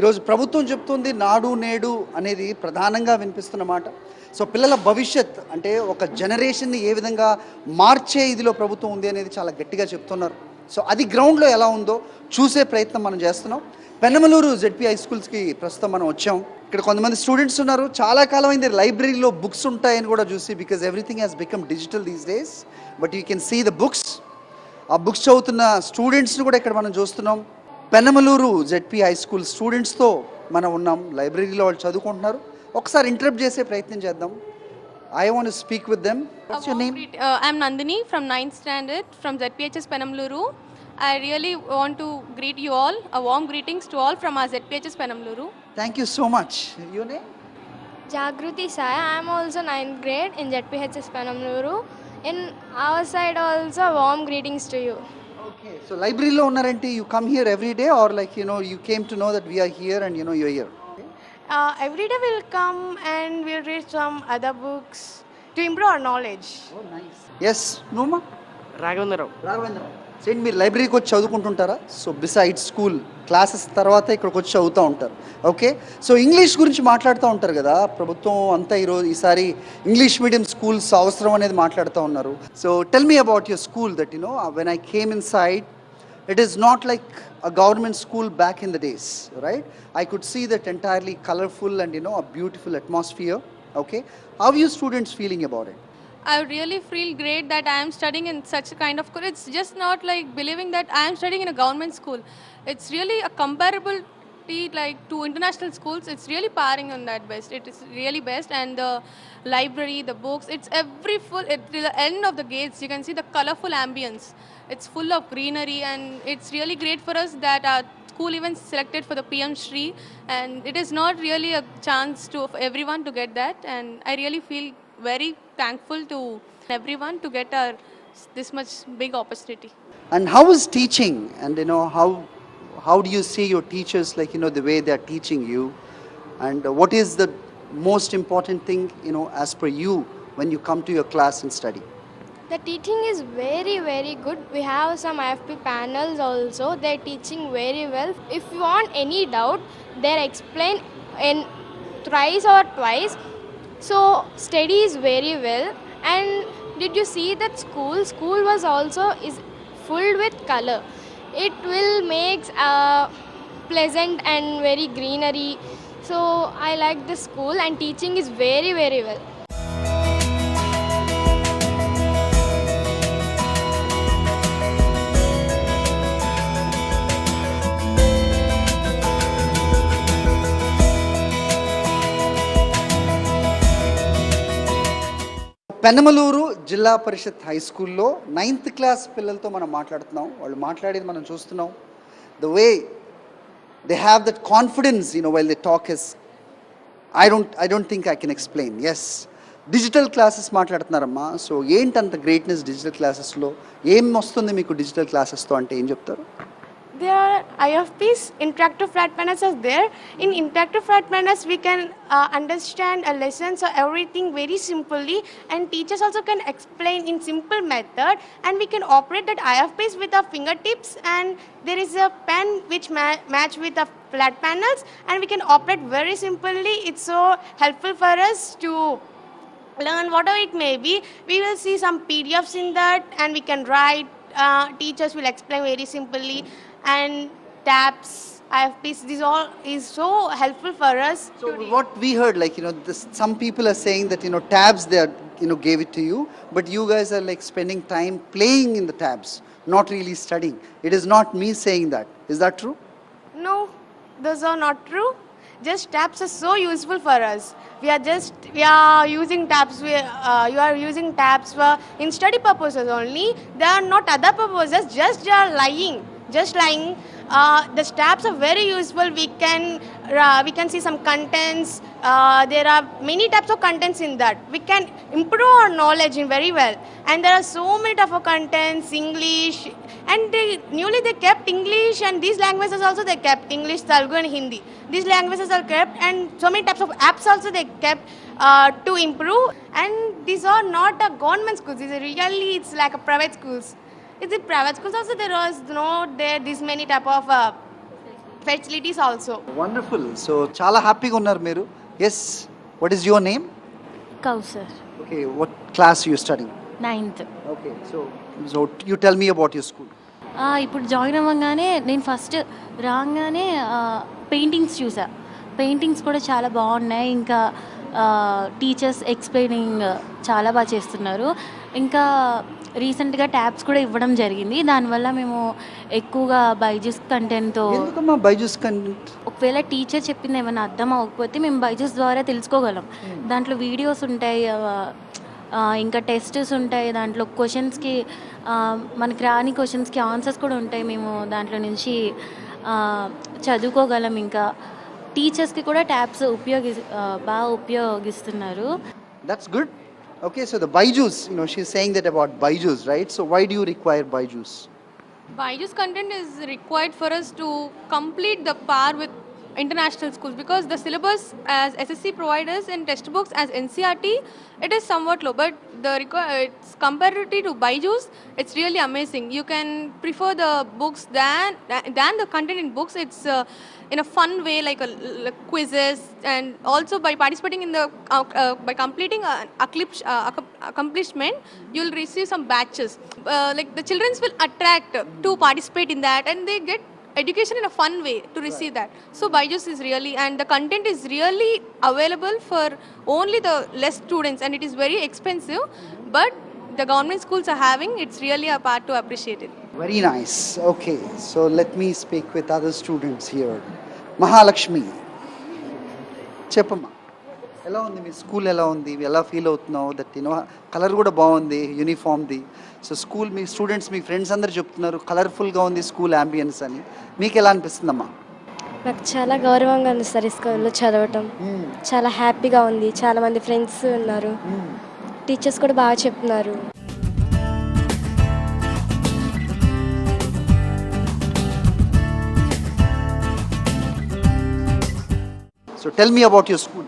ఈరోజు ప్రభుత్వం చెప్తుంది నాడు నేడు అనేది ప్రధానంగా వినిపిస్తున్న మాట. సో పిల్లల భవిష్యత్ అంటే ఒక జనరేషన్ని ఏ విధంగా మార్చే ఇదిలో ప్రభుత్వం ఉంది అనేది చాలా గట్టిగా చెప్తున్నారు. సో అది గ్రౌండ్లో ఎలా ఉందో చూసే ప్రయత్నం మనం చేస్తున్నాం. పెన్నమలూరు జెడ్పీ హై స్కూల్స్కి ప్రస్తుతం మనం వచ్చాం. ఇక్కడ కొంతమంది స్టూడెంట్స్ ఉన్నారు. చాలా కాలం అయింది లైబ్రరీలో బుక్స్ ఉంటాయని కూడా చూసి, because everything has become digital these days. But you can see the books. ఆ బుక్స్ చదువుతున్న స్టూడెంట్స్ని కూడా ఇక్కడ మనం చూస్తున్నాం. పెన్నమలూరు జెడ్పీ హై స్కూల్ స్టూడెంట్స్తో మనం ఉన్నాం. లైబ్రరీలో వాళ్ళు చదువుకుంటున్నారు. ఒకసారి ఇంటరప్ట్ చేసే ప్రయత్నం చేద్దాం. I want to speak with them. What's your name? I'm Nandini from 9th standard from ZPHS Penamluru. I really want to greet you all. A warm greetings to all from our ZPHS Penamluru. Thank you so much. Your name? Jagruti Sai. I am also 9th grade in ZPHS Penamluru. In our side also warm greetings to you. Okay. So library lo unnaranti you come here every day, or like you came to know that we are here and you're here? Every day we'll come and we'll read some other books to improve our knowledge. Oh, nice. Yes, Numa? Raghavendra Rao. Scent మీరు లైబ్రరీకి వచ్చి చదువుకుంటుంటారా? So beside school classes తర్వాత ఇక్కడికి వచ్చి చదువుతూ ఉంటారు. Okay. So English గురించి మాట్లాడుతూ ఉంటారు కదా, ప్రభుత్వం అంతా ఈసారి ఇంగ్లీష్ మీడియం స్కూల్స్ అవసరం అనేది మాట్లాడుతూ ఉన్నారు. So tell me about your school that when I came in side, it is not like a government school back in the days, right? I could see that entirely colorful and a beautiful atmosphere. Okay, how are you students feeling about it? I really feel great that I am studying in such a kind of school. It's just not like believing that I am studying in a government school. It's really a comparable like to international schools. It's really powering on that best. It is really best, and the library, the books, it's every full at the end of the gates you can see the colorful ambience. It's full of greenery, and it's really great for us that our school even selected for the PM Shri, and it is not really a chance to for everyone to get that, and I really feel very thankful to everyone to get this much big opportunity. And how is teaching, and how do you see your teachers, like the way they are teaching you, and what is the most important thing as per you when you come to your class and study? The teaching is very very good. We have some IFP panels also. They're teaching very well. If you want any doubt, they explain in thrice or twice. So studies very well. And did you see that school was also is full with color. It will make pleasant and very greenery. So I like the school, and teaching is very very well. పెన్నమలూరు జిల్లా పరిషత్ high స్కూల్లో 9th class పిల్లలతో మనం మాట్లాడుతున్నాం. వాళ్ళు మాట్లాడేది మనం చూస్తున్నాం. The way they have that confidence while they talk is I don't think I can explain. Yes, digital classes మాట్లాడుతున్నారమ్మా. సో ఏంటంత గ్రేట్నెస్ డిజిటల్ క్లాసెస్లో? ఏం వస్తుంది మీకు డిజిటల్ క్లాసెస్తో అంటే ఏం చెప్తారు? There are IFPs, interactive flat panels are there. In interactive flat panels we can understand a lesson, so everything very simply, and teachers also can explain in simple method, and we can operate that IFPs with our fingertips, and there is a pen which match with the flat panels, and we can operate very simply. It's so helpful for us to learn whatever it may be. We will see some PDFs in that, and we can write. Teachers will explain very simply, and tabs, IFPs, this all is so helpful for us. So what we heard, like some people are saying that tabs they are, gave it to you, but you guys are like spending time playing in the tabs, not really studying. It is not me saying that. Is that true? No, those are not true. Just tabs are so useful for us. We are using tabs. You are using tabs for in study purposes only. There are not other purposes. Just you are lying. The tabs are very useful. We can see some contents. There are many types of contents in that. We can improve our knowledge in very well. And there are so many types of contents, English, and newly they kept English, and these languages also they kept English, Telugu and Hindi. These languages are kept, and so many types of apps also they kept to improve. And these are not a government schools. It's like a private schools. In the private schools also there was this many type of facilities also. Wonderful. So చాలా హ్యాపీగా ఉన్నారు మీరు. Yes, what is your name? Kausar, okay, what class you studying? 9th. Okay, so you tell me about your school. ఇప్పుడు join అవ్వగానే నేను first రాగానే paintings చూసా. Paintings కూడా చాలా బాగున్నాయి. ఇంకా టీచర్స్ ఎక్స్ప్లెయినింగ్ చాలా బాగా చేస్తున్నారు. ఇంకా రీసెంట్గా ట్యాబ్స్ కూడా ఇవ్వడం జరిగింది. దానివల్ల మేము ఎక్కువగా బైజూస్ కంటెంట్తో, ఎందుకమ్మా బైజూస్ కంటెంట్? ఒకవేళ టీచర్ చెప్పింది ఏమైనా అర్థం అవ్వకపోతే మేము బైజూస్ ద్వారా తెలుసుకోగలం. దాంట్లో వీడియోస్ ఉంటాయి, ఇంకా టెస్ట్స్ ఉంటాయి. దాంట్లో క్వశ్చన్స్కి మనకి రాని క్వశ్చన్స్కి ఆన్సర్స్ కూడా ఉంటాయి. మేము దాంట్లో నుంచి చదువుకోగలం. ఇంకా టీచర్స్కి కూడా ట్యాబ్స్ బాగా ఉపయోగిస్తున్నారు. That's good. Okay, so the Byju's, she's saying that about Byju's, right? So why do you require Byju's? Byju's content is required for us to complete the par with international schools, because the syllabus as SSC providers and textbooks as NCERT, it is somewhat low, but it's comparatively to Byju's, it's really amazing. You can prefer the books than the content in books. It's in a fun way, like quizzes, and also by participating in the by completing accomplishment, you'll receive some batches. Like the children will attract to participate in that, and they get education in a fun way to receive that. So Byju's is really, and the content is really available for only the less students, and it is very expensive, but the government schools are having, it's really a part to appreciate it. Very nice. Okay, so let me speak with other students here. Mahalakshmi, చెప్పమ్మా, ఎలా ఉంది మీ school? ఎలా ఉంది? ఎలా feel అవుతున్నావు? That colour కూడా బాగుంది యూనిఫామ్ది. So school, మీ students, మీ friends అందరు చెప్తున్నారు కలర్ఫుల్గా ఉంది స్కూల్ అంబియన్స్ అని. మీకు ఎలా అనిపిస్తుందమ్మా? నాకు చాలా గౌరవంగా ఉంది సార్ ఈ స్కూల్లో చదవటం. చాలా హ్యాపీగా ఉంది. చాలా మంది ఫ్రెండ్స్ ఉన్నారు. టీచర్స్ కూడా బాగా చెప్తున్నారు. So tell me about your school.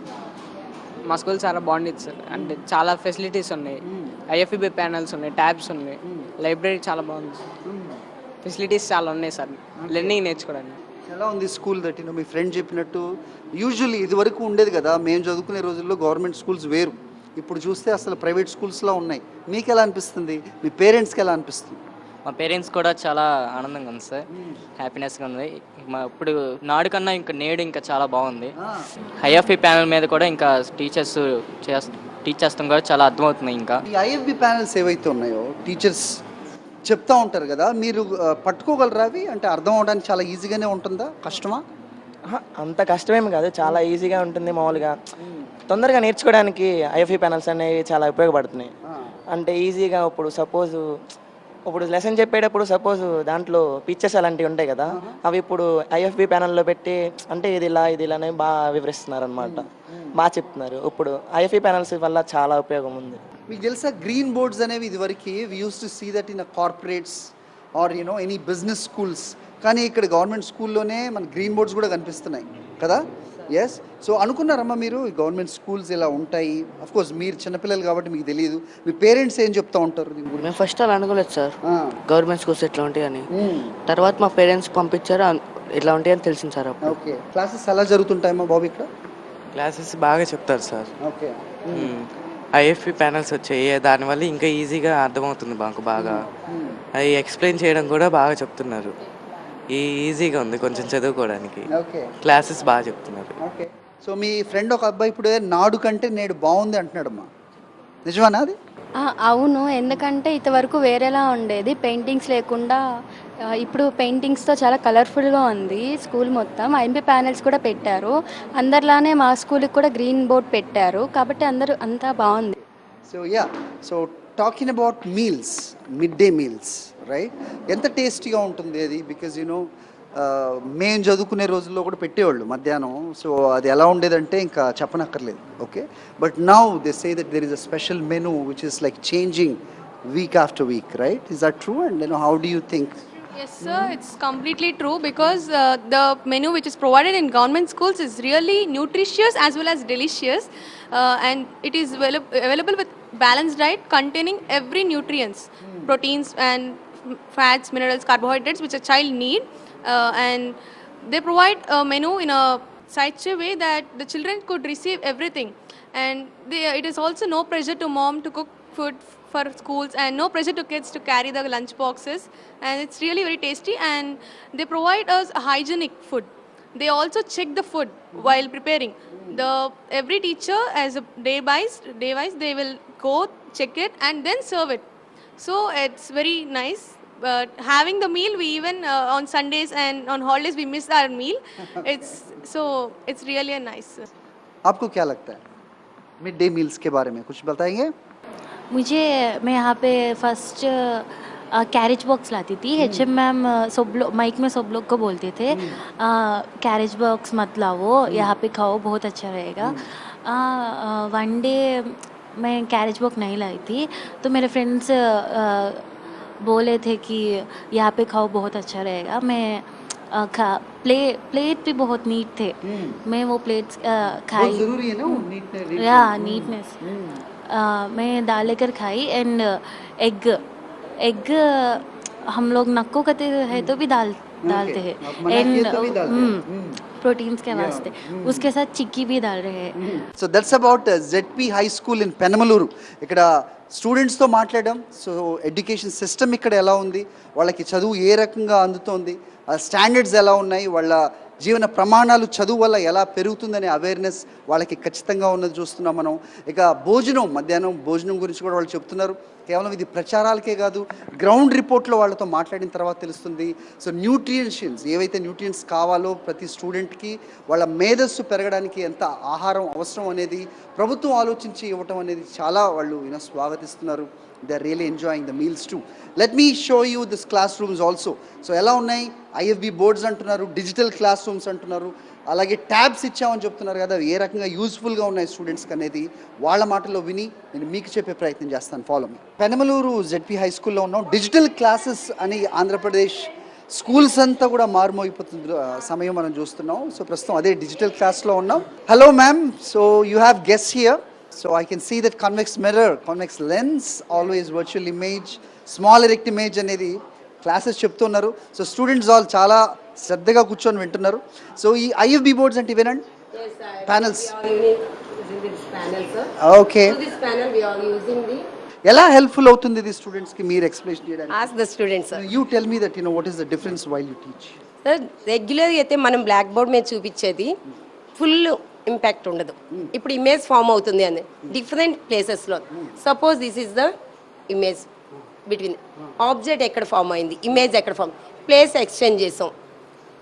మా స్కూల్ చాలా బాగుండేది సార్. అంటే చాలా ఫెసిలిటీస్ ఉన్నాయి, ఐఎఫ్బి ప్యానల్స్ ఉన్నాయి, ట్యాబ్స్ ఉన్నాయి, లైబ్రరీ చాలా బాగుంది సార్. ఫెసిలిటీస్ చాలా ఉన్నాయి సార్ లెర్నింగ్ నేర్చుకోవడానికి. ఎలా ఉంది స్కూల్? దట్ మీ ఫ్రెండ్ చెప్పినట్టు యూజువల్లీ ఇది వరకు ఉండేది కదా, మేము చదువుకునే రోజుల్లో గవర్నమెంట్ స్కూల్స్ వేరు, ఇప్పుడు చూస్తే అసలు ప్రైవేట్ స్కూల్స్లో ఉన్నాయి. మీకు ఎలా అనిపిస్తుంది? మీ పేరెంట్స్కి ఎలా అనిపిస్తుంది? మా పేరెంట్స్ కూడా చాలా ఆనందంగా ఉంది సార్, హ్యాపీనెస్గా ఉంది. మా ఇప్పుడు నాడు కన్నా ఇంకా నేడు ఇంకా చాలా బాగుంది. ఐఎఫ్బి ప్యానల్ మీద కూడా ఇంకా టీచ్ చేస్తాం కూడా చాలా అర్థమవుతుంది. ఇంకా ఈ ఐఎఫ్బి ప్యానల్స్ ఏవైతే ఉన్నాయో టీచర్స్ చెప్తా ఉంటారు కదా, మీరు పట్టుకోగలరా అవి? అంటే అర్థం అవడానికి చాలా ఈజీగానే ఉంటుందా, కష్టమా? అంత కష్టమేమి కాదు, చాలా ఈజీగా ఉంటుంది. మామూలుగా తొందరగా నేర్చుకోవడానికి ఐఎఫ్ఈ ప్యానల్స్ అనేవి చాలా ఉపయోగపడుతున్నాయి. అంటే ఈజీగా ఇప్పుడు లెసన్ చెప్పేటప్పుడు సపోజ్ దాంట్లో పిక్చర్స్ అలాంటివి ఉంటాయి కదా, అవి ఇప్పుడు ఐఎఫ్బి ప్యానల్లో పెట్టి అంటే ఇది ఇలా అని బాగా వివరిస్తున్నారు అనమాట, బాగా చెప్తున్నారు. ఇప్పుడు ఐఎఫ్ఈ ప్యానల్స్ వల్ల చాలా ఉపయోగం ఉంది. మీకు తెలుసా గ్రీన్ బోర్డ్స్ అనేవి ఇదివరకు we used to see that in corporates or any business schools, కానీ ఇక్కడ గవర్నమెంట్ స్కూల్లోనే మన గ్రీన్ బోర్డ్స్ కూడా కనిపిస్తున్నాయి కదా. ఎస్, సో అనుకున్నారమ్మా మీరు ఈ గవర్నమెంట్ స్కూల్స్ ఇలా ఉంటాయి? అఫ్ కోర్స్ మీరు చిన్నపిల్లలు కాబట్టి మీకు తెలియదు, మీ పేరెంట్స్ ఏం చెప్తా ఉంటారు? మేము ఫస్ట్ అలా అనుకోలేదు సార్ గవర్నమెంట్ స్కూల్స్ ఎట్లా ఉంటాయి అని. తర్వాత మా పేరెంట్స్ పంపించారు, ఎట్లా ఉంటాయి అని తెలిసింది సార్. ఓకే, క్లాసెస్ ఎలా జరుగుతుంటాయమ్మా బాబు ఇక్కడ? క్లాసెస్ బాగా చెప్తారు సార్. ఓకే, ఐఎఫ్పి ప్యానల్స్ వచ్చాయి, దానివల్ల ఇంకా ఈజీగా అర్థమవుతుంది మాకు బాగా. అవి ఎక్స్ప్లెయిన్ చేయడం కూడా బాగా చెప్తున్నారు, ఈజీగా ఉంది కొంచెం చదువుకోవడానికి. ఓకే, క్లాసెస్ బాగా చెప్తున్నారు. ఓకే. సో మీ ఫ్రెండ్ ఒక అబ్బాయి ఇప్పుడు నాడు కంటే నేడు బాగుంది అంటున్నాడమ్మా, నిజమేనా అది? అవును, ఎందుకంటే ఇంతవరకు వేరేలా ఉండేది, పెయింటింగ్స్ లేకుండా ఇప్పుడు పెయింటింగ్స్తో చాలా కలర్ఫుల్గా ఉంది స్కూల్ మొత్తం. ఐఎంపీ ప్యానెల్స్ కూడా పెట్టారు, అందరిలానే మా స్కూల్కి కూడా గ్రీన్ బోర్డ్ పెట్టారు, కాబట్టి అంతా బాగుంది. So so talking about meals, mid day meals, right? ఎంత టేస్టీగా ఉంటుంది అది? బికాజ్ మేము చదువుకునే రోజుల్లో కూడా పెట్టేవాళ్ళు మధ్యాహ్నం. సో అది ఎలా ఉండేదంటే ఇంకా చెప్పనక్కర్లేదు. Okay, but now they say that there is a special menu which is like changing week after week, right? Is that true? And how do you think? Yes sir, it's completely true, because the menu which is provided in government schools is really nutritious as well as delicious, and it is available with balanced diet containing every nutrients, proteins and fats, minerals, carbohydrates which a child need, and they provide a menu in a such a way that the children could receive everything, and it is also no pressure to mom to cook food for schools, and no pressure to kids to carry the lunch boxes, and it's really very tasty, and they provide us a hygienic food. They also check the food while preparing. Every teacher as a day wise they will go check it and then serve it. So it's very nice. But having the meal, we even on Sundays and on holidays we miss our meal. It's really a nice. आपको क्या लगता है mid day meals के बारे में कुछ बताएंगे? मैं यहाँ पे फर्स्ट कैरेज बॉक्स लाती थी. HM मैम सब लोग माइक में सब लोग को बोलते थे कैरेज बॉक्स मत लाओ, यहाँ पे खाओ, बहुत अच्छा रहेगा. वन डे मैं कैरेज बॉक्स नहीं लाई थी, तो मेरे फ्रेंड्स बोले थे कि यहाँ पे खाओ, बहुत अच्छा रहेगा. मैं प्लेट भी बहुत नीट थे. मैं वो प्लेट्स खाई. जरूरी है ना वो नीटनेस. मैं दाल लेकर खाई. एंड एग हम लोग नक्को करते हैं तो भी डालते हैं. एंड प्रोटीन्स के वास्ते उसके साथ चिक्की भी डाल रहे हैं. So that's about ZP high school in Penamaluru. ఇక్కడ స్టూడెంట్స్తో మాట్లాడడం. సో ఎడ్యుకేషన్ సిస్టమ్ ఇక్కడ ఎలా ఉంది, వాళ్ళకి చదువు ఏ రకంగా అందుతోంది, స్టాండర్డ్స్ ఎలా ఉన్నాయి, వాళ్ళ జీవన ప్రమాణాలు చదువు వల్ల ఎలా పెరుగుతుందనే అవేర్నెస్ వాళ్ళకి ఖచ్చితంగా ఉన్నది చూస్తున్నాం మనం. ఇక భోజనం, మధ్యాహ్నం భోజనం గురించి కూడా వాళ్ళు చెప్తున్నారు. కేవలం ఇది ప్రచారాలకే కాదు, గ్రౌండ్ రిపోర్ట్లో వాళ్ళతో మాట్లాడిన తర్వాత తెలుస్తుంది. సో న్యూట్రిషన్స్ ఏవైతే న్యూట్రియంట్స్ కావాలో ప్రతి స్టూడెంట్కి వాళ్ళ మేధస్సు పెరగడానికి ఎంత ఆహారం అవసరం అనేది ప్రభుత్వం ఆలోచించి ఇవ్వటం అనేది చాలా వాళ్ళు స్వాగతిస్తున్నారు. They are really enjoying the meals too. Let me show you this classrooms also. So ఎలా ఉన్నాయి, IFB బోర్డ్స్ అంటున్నారు, డిజిటల్ క్లాస్ రూమ్స్ అంటున్నారు, అలాగే ట్యాబ్స్ ఇచ్చామని చెప్తున్నారు కదా, ఏ రకంగా యూస్ఫుల్గా ఉన్నాయి స్టూడెంట్స్కి అనేది వాళ్ళ మాటల్లో విని నేను మీకు చెప్పే ప్రయత్నం చేస్తాను. Follow me. Penamaluru ZP high స్కూల్లో ఉన్నాం. డిజిటల్ క్లాసెస్ అని ఆంధ్రప్రదేశ్ స్కూల్స్ అంతా కూడా మారుమోగిపోతుంది సమయం మనం చూస్తున్నాం. సో ప్రస్తుతం అదే డిజిటల్ క్లాస్లో ఉన్నాం. Hello ma'am, so you have guest here. So I can see that convex mirror, convex lens, always virtual image, small erect image అనేది క్లాసెస్ చెప్తున్నారు. సో స్టూడెంట్స్ ఆల్ చాలా శ్రద్ధగా కూర్చొని వింటున్నారు. సో ఈ IFB బోర్డ్స్ అంటే ఇవేనండి ప్యానల్స్. ఓకే, ఎలా హెల్ప్ఫుల్ అవుతుంది ఇది స్టూడెంట్స్కి మీరు ఎక్స్ప్లెయిన్ చేయడానికి? Ask the students, sir. You tell me that what is the difference while you teach? Sir, రెగ్యులర్గా అయితే మనం బ్లాక్ బోర్డ్ మీద చూపించేది ఫుల్ ఇంపాక్ట్ ఉండదు. ఇప్పుడు ఇమేజ్ ఫామ్ అవుతుంది అని డిఫరెంట్ ప్లేసెస్లో. Suppose this is the image between object ఎక్కడ ఫామ్ అయింది, ఇమేజ్ ఎక్కడ ఫామ్, ప్లేస్ ఎక్స్చేంజ్ చేసాం.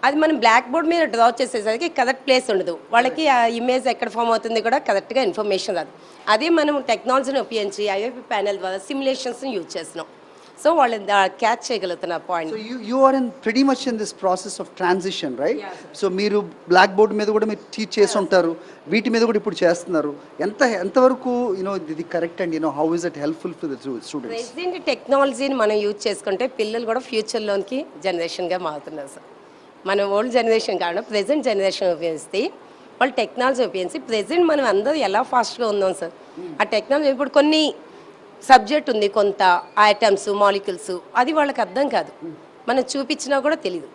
అది మనం బ్లాక్ బోర్డ్ మీద డ్రా చేసేసరికి కరెక్ట్ ప్లేస్ ఉండదు. వాళ్ళకి ఆ ఇమేజ్ ఎక్కడ ఫామ్ అవుతుంది కూడా కరెక్ట్గా ఇన్ఫర్మేషన్ రాదు. అదే మనం టెక్నాలజీని ఉపయోగించి IFB ప్యానెల్ ద్వారా సిమ్యులేషన్స్ని యూజ్ చేస్తున్నాం. సో వాళ్ళు క్యాచ్ చేయగలుగుతున్న point. So you are in pretty much in this process of transition, right? So మీరు బ్లాక్ బోర్డ్ మీద కూడా మీరు టీచ్ చేసి ఉంటారు, వీటి మీద కూడా ఇప్పుడు చేస్తున్నారు. ఎంతవరకు ఇది correct and how is it helpful to the students? Present టెక్నాలజీని మనం యూజ్ చేసుకుంటే పిల్లలు కూడా ఫ్యూచర్లోనికి జనరేషన్గా మారుతున్నారు సార్. మన ఓల్డ్ జనరేషన్ కాకుండా ప్రెజెంట్ జనరేషన్ ఉపయోగిస్తే వాళ్ళు టెక్నాలజీ ఉపయోగించి ప్రెజెంట్ మనం అందరూ ఎలా ఫాస్ట్గా ఉందాం సార్. ఆ టెక్నాలజీ ఇప్పుడు కొన్ని సబ్జెక్ట్ ఉంది, కొంత ఐటమ్స్ మాలిక్యూల్స్, అది వాళ్ళకి అర్థం కాదు, మనం చూపించినా కూడా తెలియదు.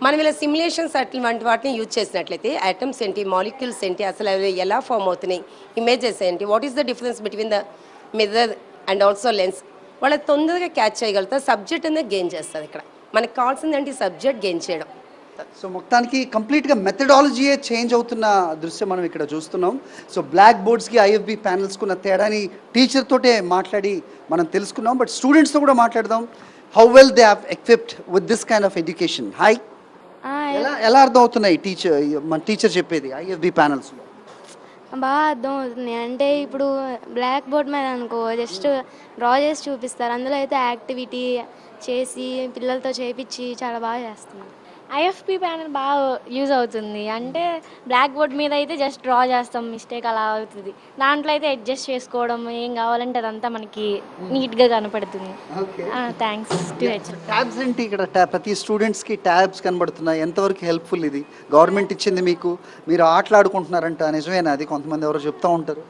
మనం ఇలా సిమ్యులేషన్స్ అటువంటి వాటిని యూజ్ చేసినట్లయితే ఐటమ్స్ ఏంటి, మాలిక్యూల్స్ ఏంటి, అసలు అవి ఎలా ఫామ్ అవుతున్నాయి, ఇమేజెస్ ఏంటి, what is the difference between the mirror and also lens, వాళ్ళకి తొందరగా క్యాచ్ చేయగలుగుతారు. సబ్జెక్ట్ అనేది గెయిన్ చేస్తారు. ఇక్కడ మనకు కావాల్సిందంటే సబ్జెక్ట్ గెయిన్ చేయడం. సో మొత్తానికి కంప్లీట్గా మెథడాలజీయే చేంజ్ అవుతున్న దృశ్యం మనం ఇక్కడ చూస్తున్నాం. సో బ్లాక్ బోర్డ్స్కి IFB ప్యానల్స్కి ఉన్న తేడాని టీచర్ తోటే మాట్లాడి మనం తెలుసుకున్నాం. బట్ స్టూడెంట్స్తో కూడా మాట్లాడదాం. How well they have equipped with this kind of education. Hi, ఎలా అర్థం అవుతున్నాయి మన టీచర్ చెప్పేది IFB ప్యానల్స్లో? బాగా అర్థం అవుతుంది. అంటే ఇప్పుడు బ్లాక్ బోర్డ్ మీద అనుకో జస్ట్ డ్రా చేసి చూపిస్తారు, అందులో అయితే యాక్టివిటీ చేసి పిల్లలతో చేపించి చాలా బాగా చేస్తున్నారు. IFB ప్యానల్ బాగా యూజ్ అవుతుంది. అంటే బ్లాక్ బోర్డ్ మీద అయితే జస్ట్ డ్రా చేస్తాం, మిస్టేక్ అలా అవుతుంది. దాంట్లో అయితే అడ్జస్ట్ చేసుకోవడం, ఏం కావాలంటే అదంతా మనకి నీట్గా కనపడుతుంది. Thanks to HM. ట్యాబ్స్ ఏంటి ఇక్కడ? ప్రతి స్టూడెంట్స్కి ట్యాబ్స్ కనబడుతున్నాయి. ఎంతవరకు హెల్ప్ఫుల్ ఇది? గవర్నమెంట్ ఇచ్చింది మీకు, మీరు ఆటలాడుకుంటున్నారంట, నిజమేనా అది? కొంతమంది ఎవరో చెప్తూ ఉంటారు.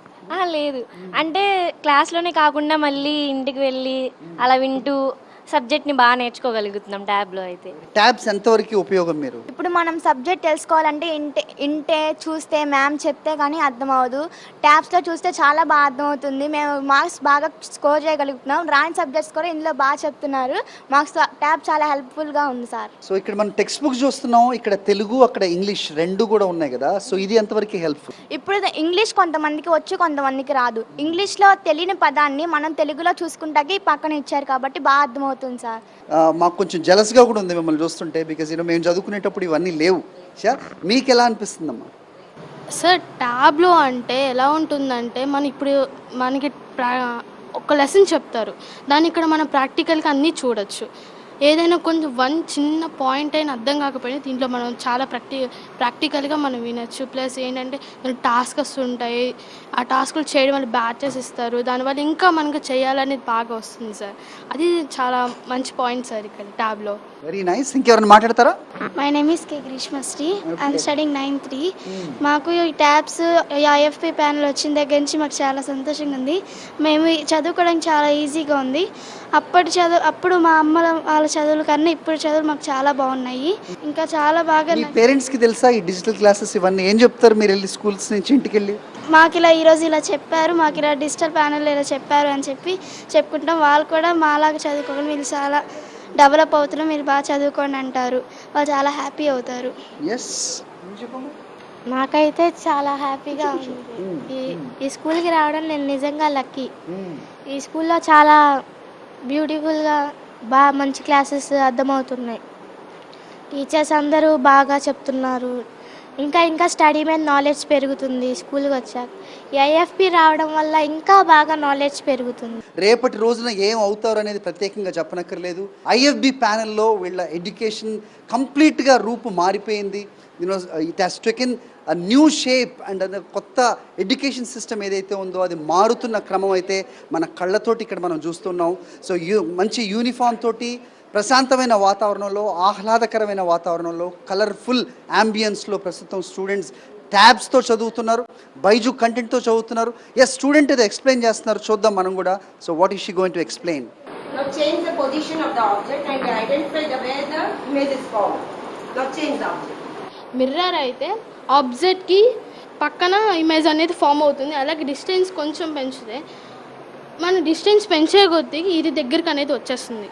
లేదు, అంటే క్లాస్లోనే కాకుండా మళ్ళీ ఇంటికి వెళ్ళి అలా వింటూ సబ్జెక్ట్ని బాగా నేర్చుకోగలుగుతున్నాం ట్యాబ్లో అయితే. ట్యాబ్స్ ఎంతవరకు ఉపయోగం మీరు? ఇప్పుడు మనం సబ్జెక్ట్ తెలుసుకోవాలంటే ఇంటే చూస్తే మ్యామ్ చెప్తే కానీ అర్థం అవ్వదు. ట్యాబ్స్లో చూస్తే చాలా బాగా అర్థమవుతుంది. మేము మార్క్స్ బాగా స్కోర్ చేయగలుగుతున్నాం. రాని సబ్జెక్ట్స్ కూడా ఇందులో బాగా చెప్తున్నారు. మాకు ట్యాబ్ చాలా హెల్ప్ఫుల్గా ఉంది సార్. సో ఇక్కడ మనం టెక్స్ట్ బుక్స్ చూస్తున్నాం, ఇక్కడ తెలుగు అక్కడ ఇంగ్లీష్ రెండు కూడా ఉన్నాయి కదా, సో ఇది ఎంతవరకు హెల్ప్ఫుల్? ఇప్పుడు ఇంగ్లీష్ కొంతమందికి వచ్చు, కొంతమందికి రాదు. ఇంగ్లీష్లో తెలియని పదాన్ని మనం తెలుగులో చూసుకుంటాకి పక్కన ఇచ్చారు కాబట్టి బాగా అర్థమవుతుంది సార్. మాకు కొంచెం జెలస్గా కూడా ఉంది మిమ్మల్ని చూస్తుంటే, బికాజ్ మేము చదువుకునేటప్పుడు ఇవన్నీ లేవు. మీకు ఎలా అనిపిస్తుందమ్మా? సార్ ట్యాబ్లో అంటే ఎలా ఉంటుందంటే మనకి ఒక లెసన్ చెప్తారు, దాన్ని ఇక్కడ మనం ప్రాక్టికల్గా అన్నీ చూడొచ్చు. ఏదైనా కొంచెం చిన్న పాయింట్ అయినా అర్థం కాకపోయినా దీంట్లో మనం చాలా ప్రాక్టికల్గా మనం వినొచ్చు. ప్లస్ ఏంటంటే టాస్క్స్ ఉంటాయి, ఆ టాస్కులు చేయడం వల్ల బ్యాచెస్ ఇస్తారు, దానివల్ల ఇంకా మనకు చేయాలనేది బాగా వస్తుంది సార్. అది చాలా మంచి పాయింట్ సార్ ఇక్కడ ట్యాబ్లో. Very nice. ఇంకెవరైనా మాట్లాడతారా? My name is K Greeshmasri. I'm studying 9th. మాకు ఈ ట్యాబ్స్ ఐఎఫ్పి ప్యానల్ వచ్చిన దగ్గర నుంచి మాకు చాలా సంతోషంగా ఉంది. మేము చదువుకోవడానికి చాలా ఈజీగా ఉంది. అప్పుడు మా అమ్మ వాళ్ళ చదువుల కన్నా ఇప్పుడు చదువులు మాకు చాలా బాగున్నాయి. ఇంకా చాలా బాగా. మీ పేరెంట్స్కి తెలుసా ఈ డిజిటల్ క్లాసెస్ ఇవన్నీ? ఏం చెప్తారు మీరు వెళ్ళి స్కూల్స్ నుంచి ఇంటికి వెళ్ళి? మాకు ఇలా ఈరోజు ఇలా చెప్పారు, మాకు ఇలా డిజిటల్ ప్యానల్ ఇలా చెప్పారు అని చెప్పుకుంటాం. వాళ్ళు కూడా మాలాగా చదువుకోవాలి, మీరు చాలా డెవలప్ అవుతున్నాం, మీరు బాగా చదువుకోండి అంటారు. వాళ్ళు చాలా హ్యాపీ అవుతారు. నాకైతే చాలా హ్యాపీగా ఉంది. ఈ స్కూల్కి రావడం నేను నిజంగా లక్కీ. ఈ స్కూల్లో చాలా బ్యూటిఫుల్గా బాగా మంచి క్లాసెస్ అర్థమవుతున్నాయి. టీచర్స్ అందరూ బాగా చెప్తున్నారు. ఇంకా స్టడీ మీద నాలెడ్జ్ పెరుగుతుంది స్కూల్కి వచ్చాక. ఈ ఐఎఫ్పి రావడం వల్ల ఇంకా బాగా నాలెడ్జ్ పెరుగుతుంది. రేపటి రోజున ఏం అవుతారు అనేది ప్రత్యేకంగా చెప్పనక్కర్లేదు. ఐఎఫ్బి ప్యానెల్లో వీళ్ళ ఎడ్యుకేషన్ కంప్లీట్గా రూపు మారిపోయింది. It has taken a new shape and కొత్త ఎడ్యుకేషన్ సిస్టమ్ ఏదైతే ఉందో అది మారుతున్న క్రమం అయితే మన కళ్ళతోటి ఇక్కడ మనం చూస్తున్నాం. సో మంచి యూనిఫామ్ తోటి ప్రశాంతమైన వాతావరణంలో, ఆహ్లాదకరమైన వాతావరణంలో, కలర్ఫుల్ యాంబియన్స్లో ప్రస్తుతం స్టూడెంట్స్ ట్యాబ్స్తో చదువుతున్నారు, బైజు కంటెంట్తో చదువుతున్నారు. ఎస్, స్టూడెంట్ ఏదో ఎక్స్ప్లెయిన్ చేస్తున్నారు, చూద్దాం మనం కూడా. So what is she going to explain? Now change the position of the object and identify where the image is formed. Now change the object. Mirror అయితే ఆబ్జెక్ట్కి పక్కన ఇమేజ్ అనేది ఫామ్ అవుతుంది. అలాగే డిస్టెన్స్ కొంచెం పెంచితే మన డిస్టెన్స్ పెంచే కొద్దీ ఇది దగ్గరికి అనేది వచ్చేస్తుంది.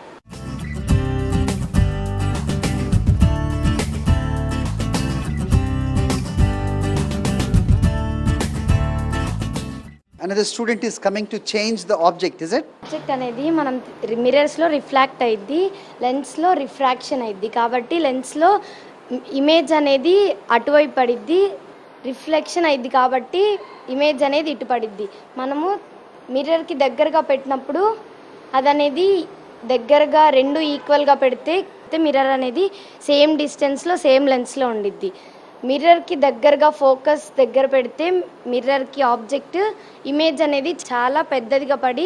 Another student is coming to change the object, is it? Object అనేది మనం మిర్రర్స్లో రిఫ్లాక్ట్ అయ్యిద్ది, లెన్స్లో రిఫ్రాక్షన్ అయ్యిద్ది. కాబట్టి లెన్స్లో ఇమేజ్ అనేది అటువైపు పడిద్ది, రిఫ్లెక్షన్ అయ్యిద్ది. కాబట్టి ఇమేజ్ అనేది ఇటు పడిద్ది. మనము మిర్రర్కి దగ్గరగా పెట్టినప్పుడు అదనేది దగ్గరగా రెండు ఈక్వల్గా పెడితే మిర్రర్ అనేది సేమ్ డిస్టెన్స్లో సేమ్ లెన్స్లో ఉండిద్ది. మిర్రర్కి దగ్గరగా ఫోకస్ దగ్గర పెడితే మిర్రర్కి ఆబ్జెక్ట్ ఇమేజ్ అనేది చాలా పెద్దదిగా పడి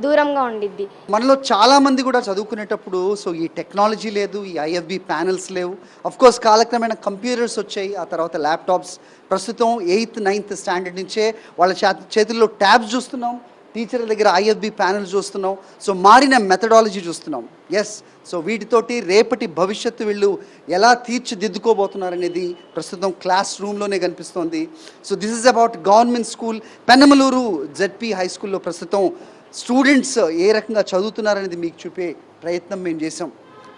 దూరంగా ఉండిద్ది. మనలో చాలా మంది కూడా చదువుకునేటప్పుడు సో ఈ టెక్నాలజీ లేదు, ఈ ఐఎఫ్బి ప్యానెల్స్ లేవు. అఫ్కోర్స్ కాలక్రమేణా కంప్యూటర్స్ వచ్చాయి, ఆ తర్వాత ల్యాప్టాప్స్. ప్రస్తుతం 8th 9th స్టాండర్డ్ నుంచే వాళ్ళ చేతుల్లో ట్యాబ్స్ చూస్తున్నాం, టీచర్ల దగ్గర ఐఎఫ్బి ప్యానెల్స్ చూస్తున్నాం. సో మారిన మెథడాలజీ చూస్తున్నాం. ఎస్, సో వీటితోటి రేపటి భవిష్యత్తు వీళ్ళు ఎలా తీర్చిదిద్దుకోబోతున్నారనేది ప్రస్తుతం క్లాస్ రూమ్లోనే కనిపిస్తోంది. So this is about government school Penamaluru ZP high స్కూల్లో ప్రస్తుతం స్టూడెంట్స్ ఏ రకంగా చదువుతున్నారనేది మీకు చూపే ప్రయత్నం మేము చేసాం.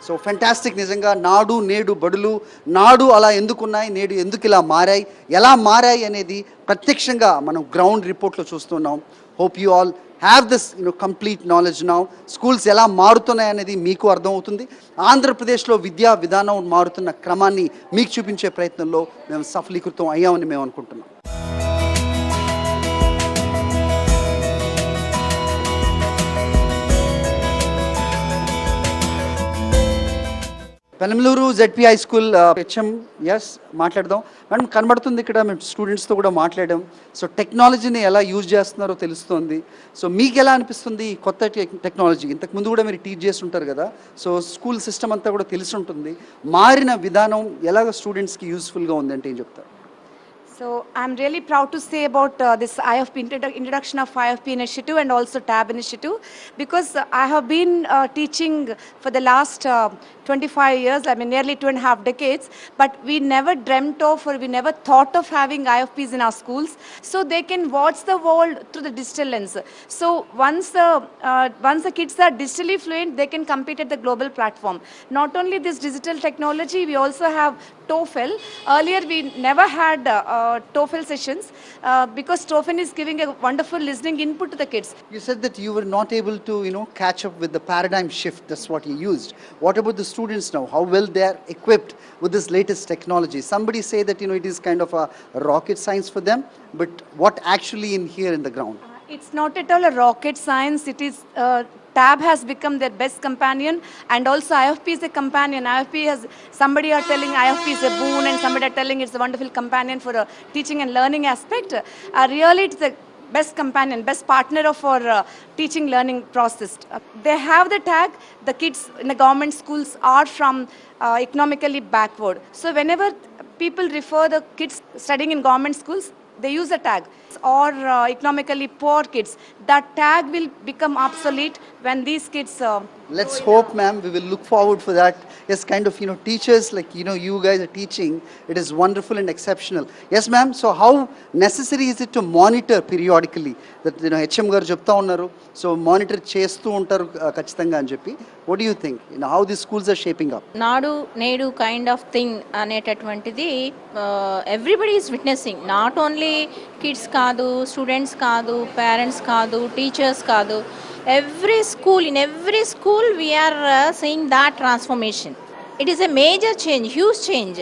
So fantastic. నిజంగా నాడు నేడు బడులు, నాడు అలా ఎందుకున్నాయి, నేడు ఎందుకు ఇలా మారాయి, ఎలా మారాయి అనేది ప్రత్యక్షంగా మనం గ్రౌండ్ రిపోర్ట్లో చూస్తున్నాం. Hope you all have this complete knowledge now. Schools ఎలా మారుతున్నాయి అనేది మీకు అర్థమవుతుంది. ఆంధ్రప్రదేశ్లో విద్యా విధానం మారుతున్న క్రమాన్ని మీకు చూపించే ప్రయత్నంలో మేము సఫలీకృతం అయ్యామని మేము అనుకుంటున్నాం. Penamaluru ZP high school HM yes మాట్లాడదాం. మేడం, కనబడుతుంది ఇక్కడ మేము స్టూడెంట్స్తో కూడా మాట్లాడాం. సో టెక్నాలజీని ఎలా యూజ్ చేస్తున్నారో తెలుస్తుంది. సో మీకు ఎలా అనిపిస్తుంది కొత్త టెక్నాలజీ? ఇంతకుముందు కూడా మీరు టీచ్ చేసి ఉంటారు కదా, సో స్కూల్ సిస్టమ్ అంతా కూడా తెలిసి ఉంటుంది. మారిన విధానం ఎలాగ స్టూడెంట్స్కి యూస్ఫుల్గా ఉందంటే ఏం చెప్తారు? So I'm really proud to say about this IFP introduction of IFP initiative and also TAB initiative, because I have been teaching for the last 25 years, I mean nearly 2.5 decades, but we never dreamt of or we never thought of having IFPs in our schools, so they can watch the world through the digital lens. So once the kids are digitally fluent, they can compete at the global platform. Not only this digital technology, we also have TOEFL. Earlier we never had TOEFL sessions because TOEFL is giving a wonderful listening input to the kids. You said that you were not able to, catch up with the paradigm shift. That's what you used. What about the students now? How well they are equipped with this latest technology? Somebody say that, it is kind of a rocket science for them, but what actually in here in the ground? It's not at all a rocket science. It is TAB has become their best companion, and also IFP is a companion. IFP has, somebody are telling IFP is a boon and somebody are telling it's a wonderful companion for a teaching and learning aspect. Really it's the best companion, best partner of our teaching learning process. They have the tag, the kids in the government schools are from economically backward. So whenever people refer the kids studying in government schools, they use a tag, or economically poor kids. That tag will become obsolete when these kids... Let's hope, ma'am. We will look forward for that. Yes, kind of, teachers like, you guys are teaching. It is wonderful and exceptional. Yes, ma'am. So how necessary is it to monitor periodically? That, HM garu chepta unnaru. So monitor chestu untaru kachithanga ani cheppi. What do you think? How these schools are shaping up? నాడు నేడు kind of thing అనేటటువంటిది everybody is witnessing. Not only kids కాదు, students కాదు, parents కాదు, teachers కాదు. Every school, in every school we are seeing that transformation. It is a major change, huge change.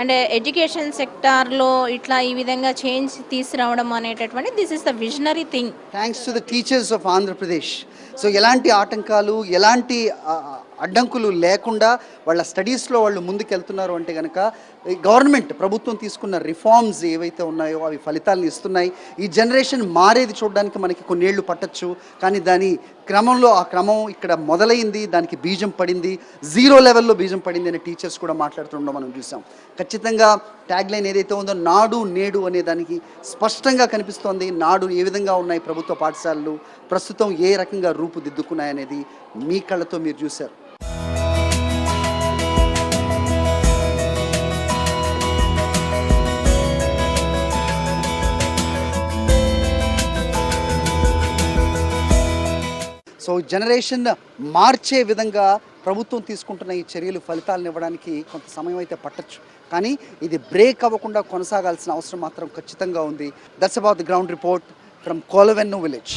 And education సెక్టార్లో ఇట్లా ఈ విధంగా change తీసుకురావడం అనేటటువంటి this is the visionary thing. Thanks to the teachers of Andhra Pradesh. So ఎలాంటి ఆటంకాలు, ఎలాంటి అడ్డంకులు లేకుండా వాళ్ళ స్టడీస్లో వాళ్ళు ముందుకెళ్తున్నారు అంటే కనుక గవర్నమెంట్ ప్రభుత్వం తీసుకున్న రిఫార్మ్స్ ఏవైతే ఉన్నాయో అవి ఫలితాలను ఇస్తున్నాయి. ఈ జనరేషన్ మారేది చూడడానికి మనకి కొన్నేళ్లు పట్టచ్చు, కానీ దాని క్రమంలో ఆ క్రమం ఇక్కడ మొదలైంది, దానికి బీజం పడింది, 0 లెవెల్లో బీజం పడింది అని టీచర్స్ కూడా మాట్లాడుతుండడం మనం చూసాం. ఖచ్చితంగా ట్యాగ్ లైన్ ఏదైతే ఉందో నాడు నేడు అనే దానికి స్పష్టంగా కనిపిస్తోంది. నాడు ఏ విధంగా ఉన్నాయి ప్రభుత్వ పాఠశాలలు, ప్రస్తుతం ఏ రకంగా రూపుదిద్దుకున్నాయనేది మీ కళ్ళతో మీరు చూశారు. సో జనరేషన్ మార్చే విధంగా ప్రభుత్వం తీసుకుంటున్న ఈ చర్యలు ఫలితాలను ఇవ్వడానికి కొంత సమయం అయితే పట్టచ్చు, కానీ ఇది బ్రేక్ అవ్వకుండా కొనసాగాల్సిన అవసరం మాత్రం ఖచ్చితంగా ఉంది. That's about the ground report from Kolavennu village.